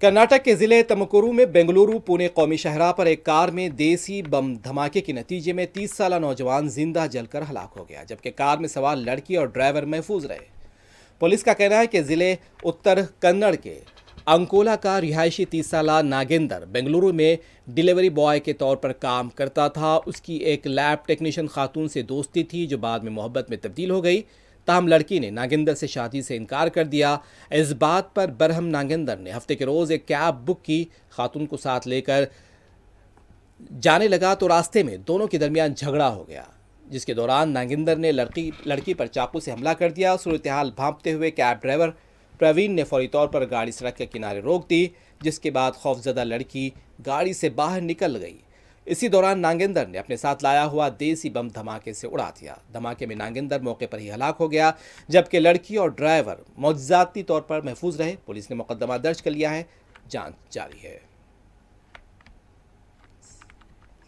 कर्नाटक के जिले तुमकुरू में बेंगलुरु पुणे कौमी शाहराह पर एक कार में देसी बम धमाके के नतीजे में 30 साला नौजवान जिंदा जलकर हलाक हो गया, जबकि कार में सवार लड़की और ड्राइवर महफूज रहे। पुलिस का कहना है कि जिले उत्तर कन्नड़ के अंकोला का रिहायशी 30 साला नागेंद्र बेंगलुरु में डिलीवरी बॉय के तौर पर काम करता था। उसकी एक लैब टेक्नीशियन खातून से दोस्ती थी, जो बाद में मोहब्बत में तब्दील हो गई। ताहम लड़की ने नागेंद्र से शादी से इनकार कर दिया। इस बात पर बरहम नागेंद्र ने हफ्ते के रोज़ एक कैब बुक की। खातून को साथ लेकर जाने लगा तो रास्ते में दोनों के दरमियान झगड़ा हो गया, जिसके दौरान नागेंद्र ने लड़की पर चाकू से हमला कर दिया। सूरत-ए-हाल भांपते हुए कैब ड्राइवर प्रवीण ने फौरी तौर पर गाड़ी सड़क के किनारे रोक दी, जिसके बाद खौफजदा लड़की गाड़ी से बाहर निकल गई। इसी दौरान नागेंद्र ने अपने साथ लाया हुआ देसी बम धमाके से उड़ा दिया। धमाके में नागेंद्र मौके पर ही हलाक हो गया, जबकि लड़की और ड्राइवर मौजूदाती तौर पर महफूज रहे। पुलिस ने मुकदमा दर्ज कर लिया है, जांच जारी है।